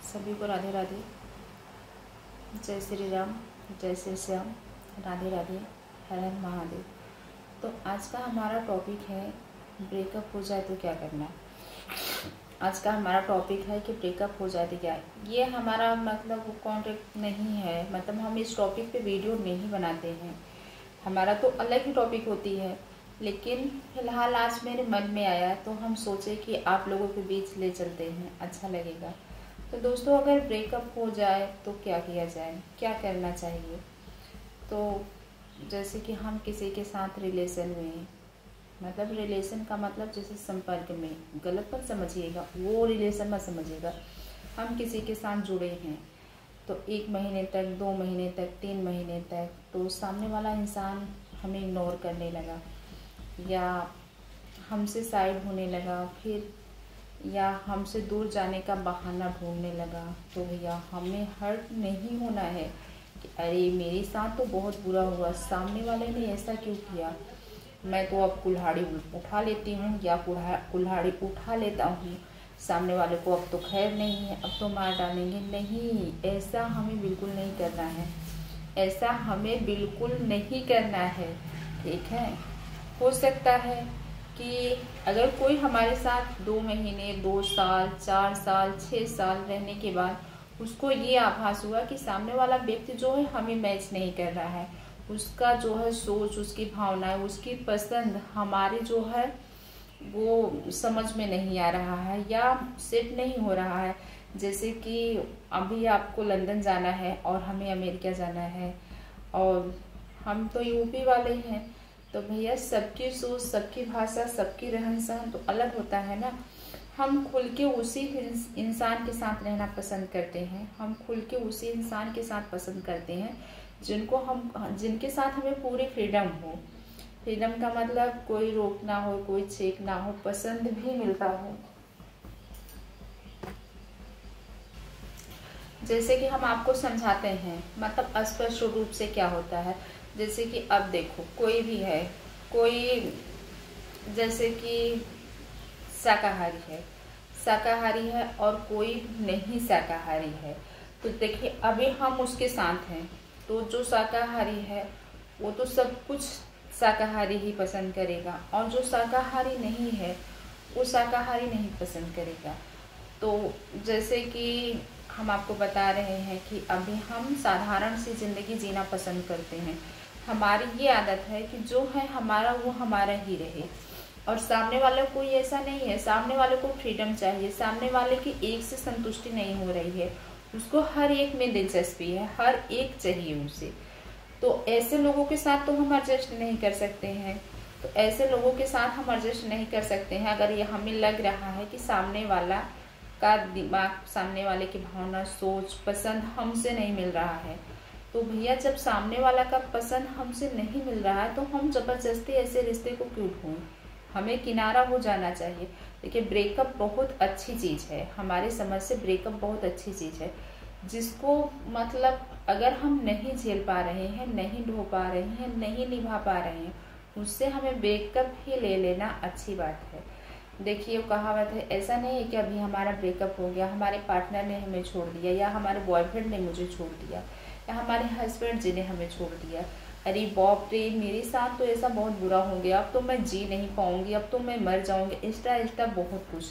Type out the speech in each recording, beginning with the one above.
सभी को राधे राधे। जय श्री राम, जय श्री श्याम, राधे राधे, हर हर महादेव। तो आज का हमारा टॉपिक है ब्रेकअप हो जाए तो क्या करना। आज का हमारा टॉपिक है कि ब्रेकअप हो जाए तो क्या। ये हमारा मतलब कॉन्टेक्ट नहीं है, मतलब हम इस टॉपिक पे वीडियो नहीं बनाते हैं, हमारा तो अलग ही टॉपिक होती है। लेकिन फिलहाल आज मेरे मन में आया तो हम सोचे कि आप लोगों के बीच ले चलते हैं, अच्छा लगेगा। तो दोस्तों, अगर ब्रेकअप हो जाए तो क्या किया जाए, क्या करना चाहिए। तो जैसे कि हम किसी के साथ रिलेशन में, मतलब रिलेशन का मतलब जैसे संपर्क में, गलत मत समझिएगा, वो रिलेशन मत समझिएगा। हम किसी के साथ जुड़े हैं तो 1 महीने तक, 2 महीने तक, 3 महीने तक, तो सामने वाला इंसान हमें इग्नोर करने लगा या हमसे साइड होने लगा, फिर या हमसे दूर जाने का बहाना ढूंढने लगा, तो भैया हमें हर्ट नहीं होना है कि अरे मेरे साथ तो बहुत बुरा हुआ, सामने वाले ने ऐसा क्यों किया, मैं तो अब कुल्हाड़ी उठा लेती हूँ या कुल्हाड़ी उठा लेता हूँ, सामने वाले को अब तो खैर नहीं है, अब तो मार डालेंगे। नहीं, ऐसा हमें बिल्कुल नहीं करना है, ऐसा हमें बिल्कुल नहीं करना है, ठीक है। हो सकता है कि अगर कोई हमारे साथ 2 महीने, 2 साल, 4 साल, 6 साल रहने के बाद उसको ये आभास हुआ कि सामने वाला व्यक्ति जो है हमें मैच नहीं कर रहा है, उसका जो है सोच, उसकी भावनाएं, उसकी पसंद हमारे जो है वो समझ में नहीं आ रहा है या सेट नहीं हो रहा है। जैसे कि अभी आपको लंदन जाना है और हमें अमेरिका जाना है और हम तो यूपी वाले हैं, तो भैया सबकी सोच, सबकी भाषा, सबकी रहन सहन तो अलग होता है ना। हम खुल के उसी इंसान के साथ रहना पसंद करते हैं, हम खुल के उसी इंसान के साथ पसंद करते हैं जिनके साथ हमें पूरी फ्रीडम हो। फ्रीडम का मतलब कोई रोक ना हो, कोई चेक ना हो, पसंद भी मिलता हो। जैसे कि हम आपको समझाते हैं, मतलब स्पष्ट रूप से क्या होता है। जैसे कि अब देखो, कोई भी है, कोई जैसे कि शाकाहारी है और कोई नहीं शाकाहारी है, तो देखिए अभी हम उसके साथ हैं, तो जो शाकाहारी है वो तो सब कुछ शाकाहारी ही पसंद करेगा और जो शाकाहारी नहीं है वो शाकाहारी नहीं पसंद करेगा। तो जैसे कि हम आपको बता रहे हैं कि अभी हम साधारण सी जिंदगी जीना पसंद करते हैं, हमारी ये आदत है कि जो है हमारा वो हमारा ही रहे और सामने वाले को ऐसा नहीं है, सामने वाले को फ्रीडम चाहिए, सामने वाले की एक से संतुष्टि नहीं हो रही है, उसको हर एक में दिलचस्पी है, हर एक चाहिए उसे। तो ऐसे लोगों के साथ तो हम एडजस्ट नहीं कर सकते हैं, तो ऐसे लोगों के साथ हम एडजस्ट नहीं कर सकते हैं अगर ये हमें लग रहा है कि सामने वाला का दिमाग, सामने वाले की भावना, सोच, पसंद हमसे नहीं मिल रहा है। तो भैया जब सामने वाला का पसंद हमसे नहीं मिल रहा है तो हम जबरदस्ती ऐसे रिश्ते को क्यों ढूंढें, हमें किनारा हो जाना चाहिए। देखिए ब्रेकअप बहुत अच्छी चीज है, हमारी समझ से ब्रेकअप बहुत अच्छी चीज है, जिसको मतलब अगर हम नहीं झेल पा रहे हैं, नहीं ढो पा रहे हैं, नहीं निभा पा रहे हैं, उससे हमें ब्रेकअप ही ले लेना अच्छी बात है। देखिए कहावत है, ऐसा नहीं है कि अभी हमारा ब्रेकअप हो गया, हमारे पार्टनर ने हमें छोड़ दिया या हमारे बॉयफ्रेंड ने मुझे छोड़ दिया या हमारे हस्बैंड जी ने हमें छोड़ दिया, अरे बाप रे मेरे साथ तो ऐसा बहुत बुरा हो गया, अब तो मैं जी नहीं पाऊंगी, अब तो मैं मर जाऊंगी, एक्स्ट्रा बहुत कुछ।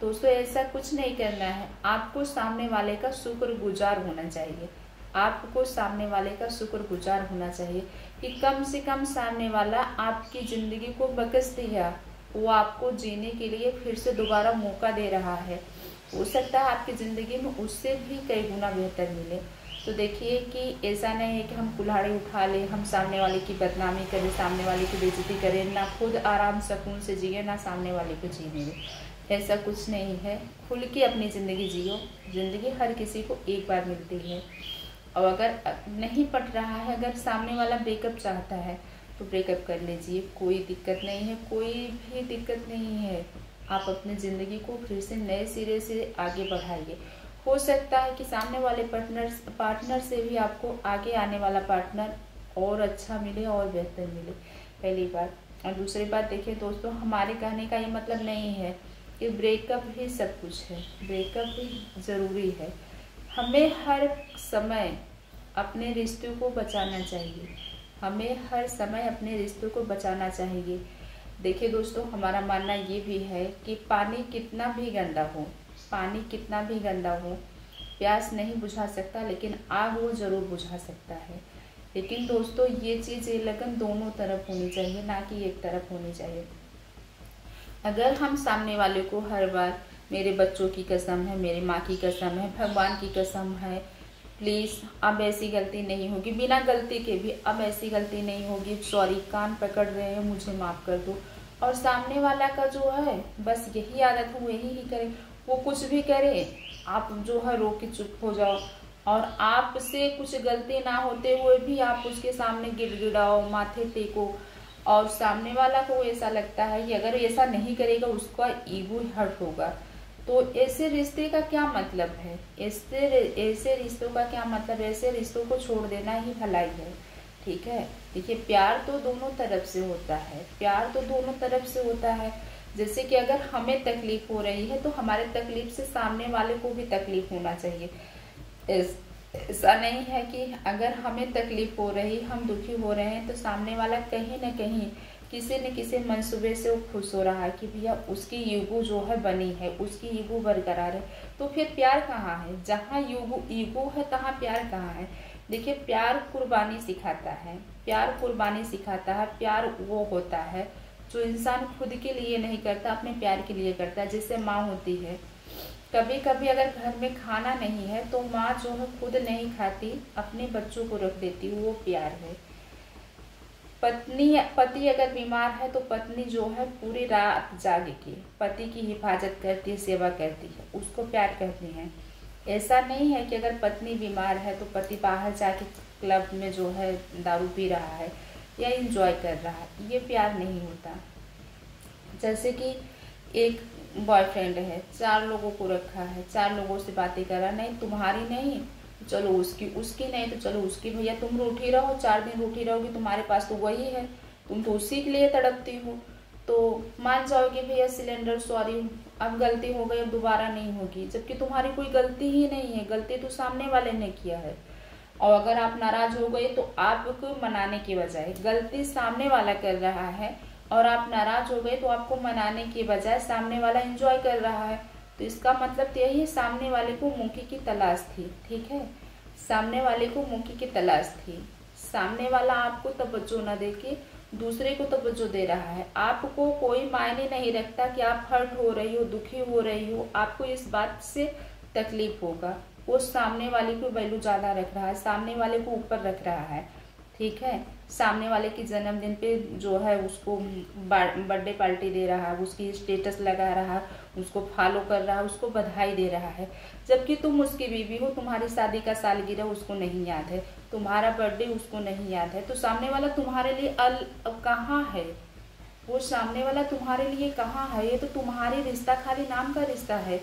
दोस्तों ऐसा कुछ नहीं करना है, आपको सामने वाले का शुक्रगुजार होना चाहिए, आपको सामने वाले का शुक्रगुजार होना चाहिए कि कम से कम सामने वाला आपकी जिंदगी को बख्श दिया, वो आपको जीने के लिए फिर से दोबारा मौका दे रहा है। हो सकता है आपकी जिंदगी में उससे भी कई गुना बेहतर मिले। तो देखिए कि ऐसा नहीं है कि हम कुल्हाड़ी उठा लें, हम सामने वाले की बदनामी करें, सामने वाले की बेइज्जती करें, ना खुद आराम सुकून से जिए, ना सामने वाले को जीने दें। ऐसा कुछ नहीं है, खुल के अपनी ज़िंदगी जियो। ज़िंदगी हर किसी को एक बार मिलती है और अगर नहीं पट रहा है, अगर सामने वाला ब्रेकअप चाहता है तो ब्रेकअप कर लीजिए, कोई दिक्कत नहीं है, कोई भी दिक्कत नहीं है। आप अपनी ज़िंदगी को फिर से नए सिरे से आगे बढ़ाइए। हो सकता है कि सामने वाले पार्टनर से भी आपको आगे आने वाला पार्टनर और अच्छा मिले और बेहतर मिले, पहली बात। और दूसरी बात देखिए दोस्तों, हमारे कहने का ये मतलब नहीं है कि ब्रेकअप ही सब कुछ है, ब्रेकअप भी ज़रूरी है। हमें हर समय अपने रिश्तों को बचाना चाहिए। हमें हर समय अपने रिश्तों को बचाना चाहिए। देखिए दोस्तों, हमारा मानना ये भी है कि पानी कितना भी गंदा हो, पानी कितना भी गंदा हो, प्यास नहीं बुझा सकता, लेकिन आग वो ज़रूर बुझा सकता है। लेकिन दोस्तों, ये चीज़, ये लगन दोनों तरफ होनी चाहिए, ना कि एक तरफ होनी चाहिए। अगर हम सामने वाले को हर बार मेरे बच्चों की कसम है, मेरी माँ की कसम है, भगवान की कसम है, प्लीज़ अब ऐसी गलती नहीं होगी, बिना गलती के भी अब ऐसी गलती नहीं होगी, सॉरी, कान पकड़ रहे हैं, मुझे माफ़ कर दो, और सामने वाला का जो है बस यही आदत है, वो यही ही करे, वो कुछ भी करे, आप जो है रो के चुप हो जाओ, और आपसे कुछ गलती ना होते हुए भी आप उसके सामने गिड़गिड़ाओ, माथे टेको, और सामने वाला को ऐसा लगता है कि अगर ऐसा नहीं करेगा उसका ईगो हर्ट होगा। तो ऐसे रिश्ते का क्या मतलब है? ऐसे रिश्तों का क्या मतलब? ऐसे रिश्तों को छोड़ देना ही भलाई है। ठीक है, देखिए, प्यार तो दोनों तरफ से होता है, प्यार तो दोनों तरफ से होता है। जैसे कि अगर हमें तकलीफ हो रही है तो हमारे तकलीफ से सामने वाले को भी तकलीफ होना चाहिए। ऐसा नहीं है कि अगर हमें तकलीफ हो रही, हम दुखी हो रहे हैं, तो सामने वाला कहीं ना कहीं किसी न किसी मंसूबे से वो खुश हो रहा है कि भैया उसकी ईगो जो है बनी है, उसकी ईगो बरकरार है। तो फिर प्यार कहाँ है? जहाँ ईगो है तहाँ प्यार कहाँ है? देखिए, प्यार कुर्बानी सिखाता है, प्यार कुर्बानी सिखाता है। प्यार वो होता है जो इंसान खुद के लिए नहीं करता, अपने प्यार के लिए करता है। जैसे माँ होती है, कभी कभी अगर घर में खाना नहीं है तो माँ जो है खुद नहीं खाती, अपने बच्चों को रख देती, वो प्यार है। पति अगर बीमार है तो पत्नी जो है पूरी रात जाग के पति की हिफाजत करती है, सेवा करती है, उसको प्यार कहते हैं। ऐसा नहीं है कि अगर पत्नी बीमार है तो पति बाहर जाके क्लब में जो है दारू पी रहा है या एंजॉय कर रहा है, ये प्यार नहीं होता। जैसे कि एक बॉयफ्रेंड है, 4 लोगों को रखा है, 4 लोगों से बातें कर रहा, नहीं तुम्हारी नहीं, चलो उसकी नहीं तो चलो उसकी, भैया तुम रूठी रहो, 4 दिन रूठी रहोगी, तुम्हारे पास तो वही है, तुम तो उसी के लिए तड़पती हो, तो मान जाओगे भैया सिलेंडर, सॉरी अब गलती हो गई, अब दोबारा नहीं होगी, जबकि तुम्हारी कोई गलती ही नहीं है, गलती तो सामने वाले ने किया है। और अगर आप नाराज हो गए तो आपको मनाने की बजाय गलती सामने वाला कर रहा है, और आप नाराज हो गए तो आपको मनाने के बजाय सामने वाला एंजॉय कर रहा है। तो इसका मतलब तो यही है, सामने वाले को मौके की तलाश थी। ठीक है, सामने वाले को मौके की तलाश थी। सामने वाला आपको तवज्जो न देके दूसरे को तवज्जो दे रहा है। आपको कोई मायने नहीं रखता कि आप हर्ट हो रही हो, दुखी हो रही हो, आपको इस बात से तकलीफ होगा, वो सामने वाले को वैल्यू ज्यादा रख रहा है, सामने वाले को ऊपर रख रहा है। ठीक है, सामने वाले की जन्मदिन पे जो है उसको बर्थडे पार्टी दे रहा है, उसकी स्टेटस लगा रहा है, उसको फॉलो कर रहा है, उसको बधाई दे रहा है, जबकि तुम उसकी बीवी हो, तुम्हारी शादी का सालगिरह उसको नहीं याद है, तुम्हारा बर्थडे उसको नहीं याद है। तो सामने वाला तुम्हारे लिए कहाँ है? वो सामने वाला तुम्हारे लिए कहाँ है? ये तो तुम्हारी रिश्ता खाली नाम का रिश्ता है,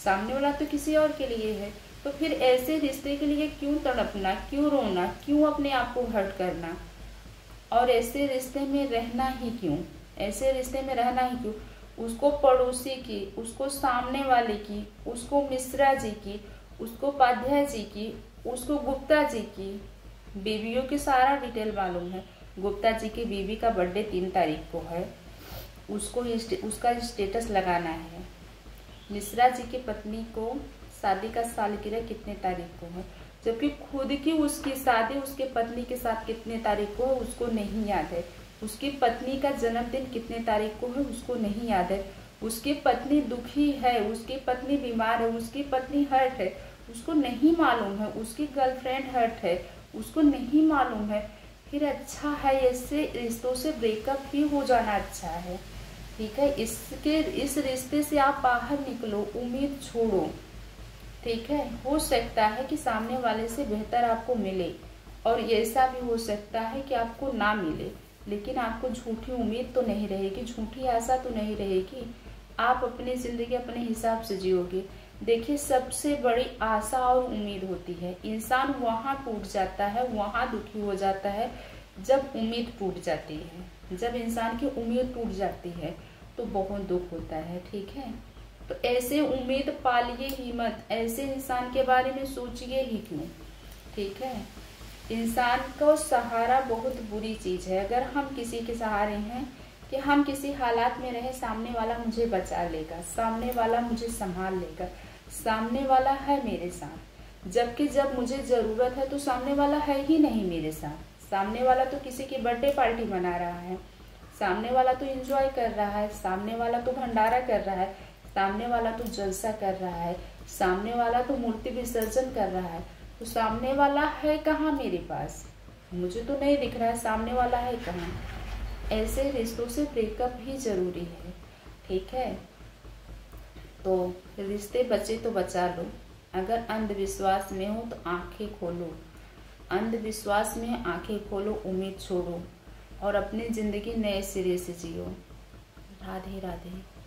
सामने वाला तो किसी और के लिए है। तो फिर ऐसे रिश्ते के लिए क्यों तड़पना, क्यों रोना, क्यों अपने आप को हर्ट करना, और ऐसे रिश्ते में रहना ही क्यों? ऐसे रिश्ते में रहना ही क्यों? उसको पड़ोसी की, उसको सामने वाले की, उसको मिश्रा जी की, उसको उपाध्याय जी की, उसको गुप्ता जी की, बीवियों की सारा डिटेल मालूम है। गुप्ता जी की बीवी का बर्थडे 3 तारीख को है, उसको उसका स्टेटस लगाना है। मिश्रा जी की पत्नी को शादी का सालगिरह कितने तारीख को है, जबकि खुद की उसकी शादी उसके पत्नी के साथ कितने तारीख को है उसको नहीं याद है। उसकी पत्नी का जन्मदिन कितने तारीख को है उसको नहीं याद है। उसकी पत्नी दुखी है, उसकी पत्नी बीमार है, उसकी पत्नी हर्ट है, उसको नहीं मालूम है। उसकी गर्लफ्रेंड हर्ट है, उसको नहीं मालूम है। फिर अच्छा है ऐसे रिश्तों से ब्रेकअप ही हो जाना अच्छा है। ठीक है, इस रिश्ते से आप बाहर निकलो, उम्मीद छोड़ो। ठीक है, हो सकता है कि सामने वाले से बेहतर आपको मिले, और ऐसा भी हो सकता है कि आपको ना मिले, लेकिन आपको झूठी उम्मीद तो नहीं रहेगी, झूठी आशा तो नहीं रहेगी। आप अपनी जिंदगी अपने हिसाब से जियोगे। देखिए, सबसे बड़ी आशा और उम्मीद होती है। इंसान वहां टूट जाता है, वहां दुखी हो जाता है जब उम्मीद टूट जाती है। जब इंसान की उम्मीद टूट जाती है तो बहुत दुख होता है। ठीक है, तो ऐसे उम्मीद पालिए ही मत, ऐसे इंसान के बारे में सोचिए ही क्यों। ठीक है, इंसान को सहारा बहुत बुरी चीज है। अगर हम किसी के सहारे हैं कि हम किसी हालात में रहे, सामने वाला मुझे बचा लेगा, सामने वाला मुझे संभाल लेगा, सामने वाला है मेरे साथ, जबकि जब मुझे जरूरत है तो सामने वाला है ही नहीं मेरे साथ। सामने वाला तो किसी की बर्थडे पार्टी मना रहा है, सामने वाला तो एंजॉय कर रहा है, सामने वाला तो भंडारा कर रहा है, सामने वाला तो जलसा कर रहा है, सामने वाला तो मूर्ति विसर्जन कर रहा है। तो सामने वाला है कहाँ मेरे पास? मुझे तो नहीं दिख रहा है सामने वाला है कहाँ। ऐसे रिश्तों से ब्रेकअप ही जरूरी है। ठीक है, तो रिश्ते बचे तो बचा लो। अगर अंधविश्वास में हो तो आंखें खोलो, अंधविश्वास में आंखें खोलो, उम्मीद छोड़ो और अपनी जिंदगी नए सिरे से जियो। राधे राधे।